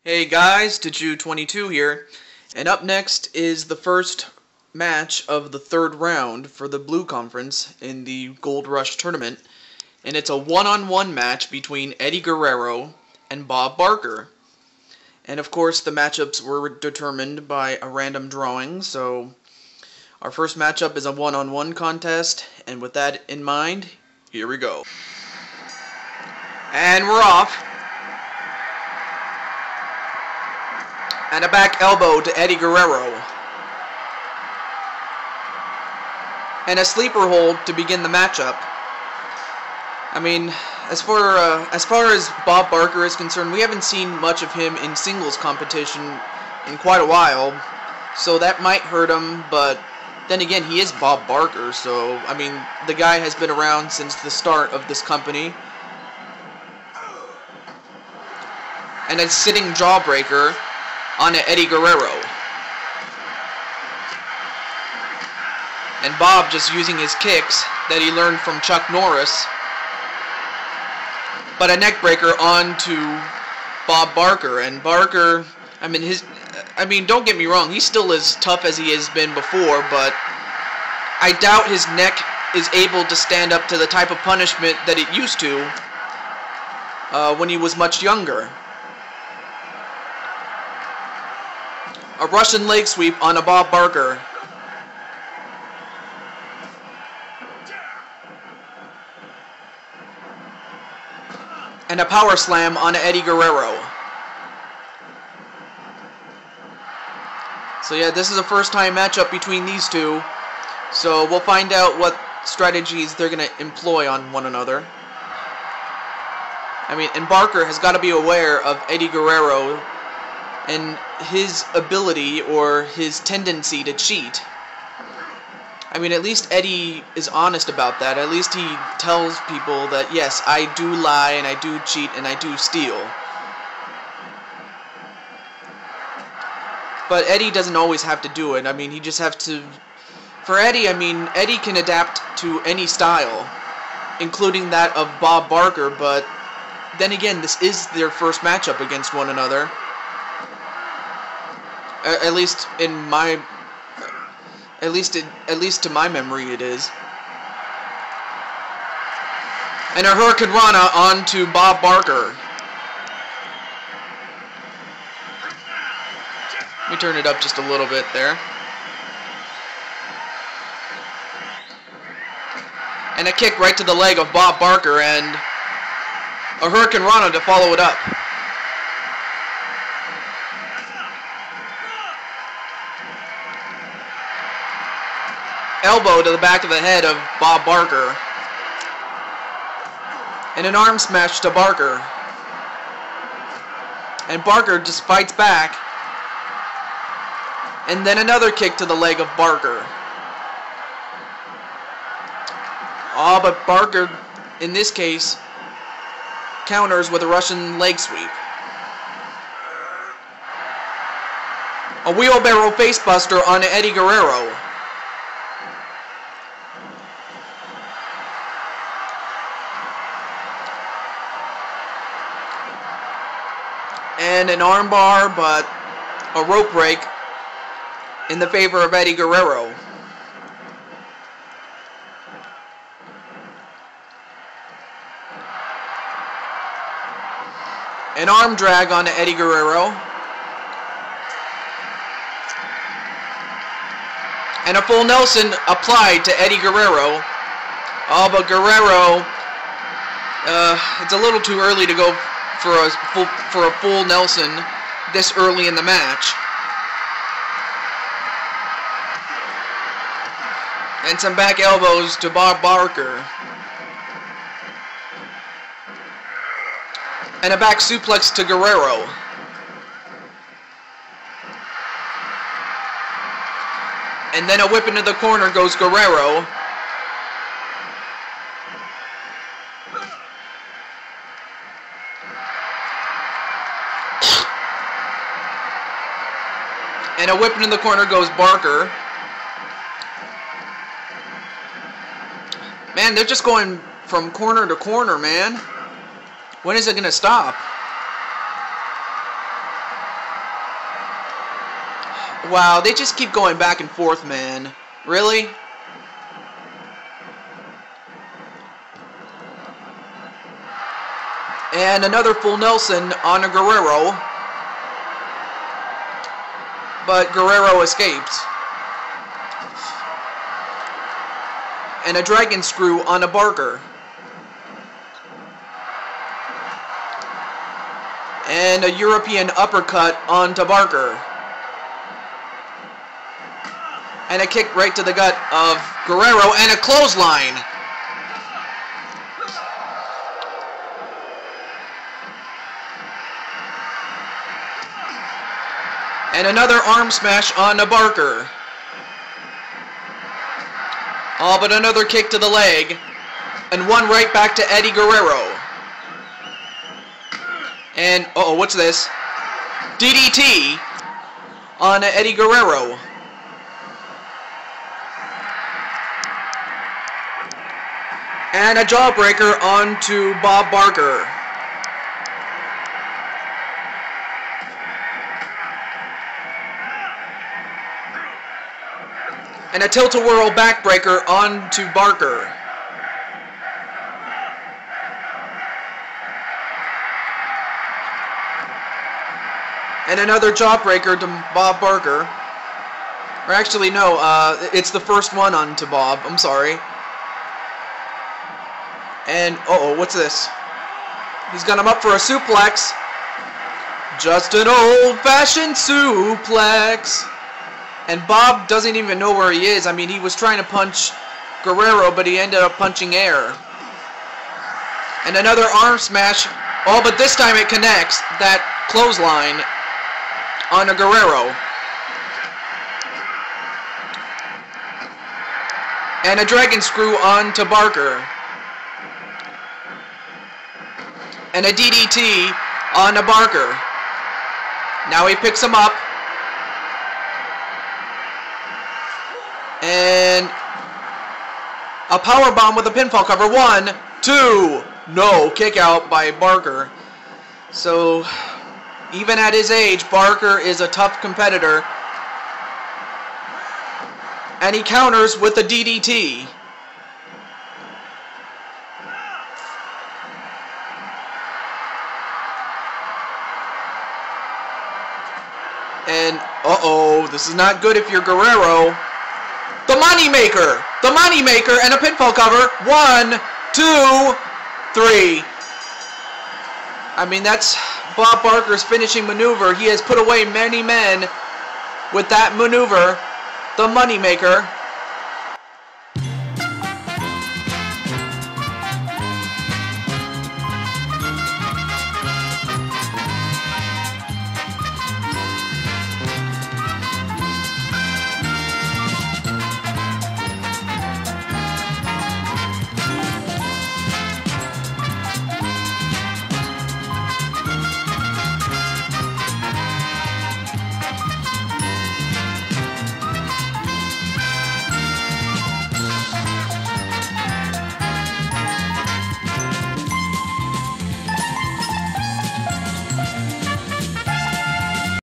Hey guys, Diju22 here, and up next is the first match of the third round for the Blue Conference in the Gold Rush tournament, and it's a one-on-one match between Eddie Guerrero and Bob Barker. And of course the matchups were determined by a random drawing, so our first matchup is a one-on-one contest, and with that in mind, here we go. And we're off. And a back elbow to Eddie Guerrero. And a sleeper hold to begin the matchup. I mean, as far as Bob Barker is concerned, we haven't seen much of him in singles competition in quite a while, so that might hurt him, but then again, he is Bob Barker, so, I mean, the guy has been around since the start of this company. And a sitting jawbreaker on Eddie Guerrero. And Bob just using his kicks that he learned from Chuck Norris. But a neck breaker onto Bob Barker. And Barker, I mean, don't get me wrong, he's still as tough as he has been before, but I doubt his neck is able to stand up to the type of punishment that it used to when he was much younger. A Russian leg sweep on a Bob Barker. And a power slam on Eddie Guerrero. So yeah, this is a first time matchup between these two. So we'll find out what strategies they're going to employ on one another. I mean, and Barker has got to be aware of Eddie Guerrero and his ability or his tendency to cheat. I mean, at least Eddie is honest about that. At least he tells people that, yes, I do lie and I do cheat and I do steal. But Eddie doesn't always have to do it. I mean, he just has to... For Eddie, I mean, Eddie can adapt to any style, including that of Bob Barker, but then again, this is their first matchup against one another. At least in my, at least to my memory, it is. And a Hurricane Rana onto Bob Barker. Let me turn it up just a little bit there. And a kick right to the leg of Bob Barker, and a Hurricane Rana to follow it up. Elbow to the back of the head of Bob Barker. And an arm smash to Barker. And Barker just fights back. And then another kick to the leg of Barker. Oh, but Barker, in this case, counters with a Russian leg sweep. A wheelbarrow facebuster on Eddie Guerrero. And an armbar, but a rope break in the favor of Eddie Guerrero. An arm drag on Eddie Guerrero. And a full Nelson applied to Eddie Guerrero. Oh, but Guerrero, it's a little too early to go for a full Nelson this early in the match. And some back elbows to Bob Barker. And a back suplex to Guerrero. And then a whip into the corner goes Guerrero. And a whip into the corner goes Barker. Man, they're just going from corner to corner, man. When is it going to stop? Wow, they just keep going back and forth, man. Really? And another full Nelson on a Guerrero. But Guerrero escapes. And a dragon screw on a Barker. And a European uppercut onto Barker. And a kick right to the gut of Guerrero, and a clothesline. And another arm smash on the Barker. Oh, but another kick to the leg. And one right back to Eddie Guerrero. And, uh-oh, what's this? DDT on Eddie Guerrero. And a jawbreaker onto Bob Barker. And a tilt-a-whirl backbreaker onto Barker. And another jawbreaker to Bob Barker. Or actually, no, it's the first one onto Bob. I'm sorry. And, uh-oh, what's this? He's got him up for a suplex. Just an old-fashioned suplex. And Bob doesn't even know where he is. I mean, he was trying to punch Guerrero, but he ended up punching air. And another arm smash. Oh, but this time it connects. That clothesline on a Guerrero. And a dragon screw onto Barker. And a DDT on a Barker. Now he picks him up. And a powerbomb with a pinfall cover. 1, 2. No, kick out by Barker. So, even at his age, Barker is a tough competitor. And he counters with a DDT. And, uh-oh, this is not good if you're Guerrero. The Moneymaker! The Moneymaker and a pinfall cover. 1, 2, 3. I mean, that's Bob Barker's finishing maneuver. He has put away many men with that maneuver. The Moneymaker.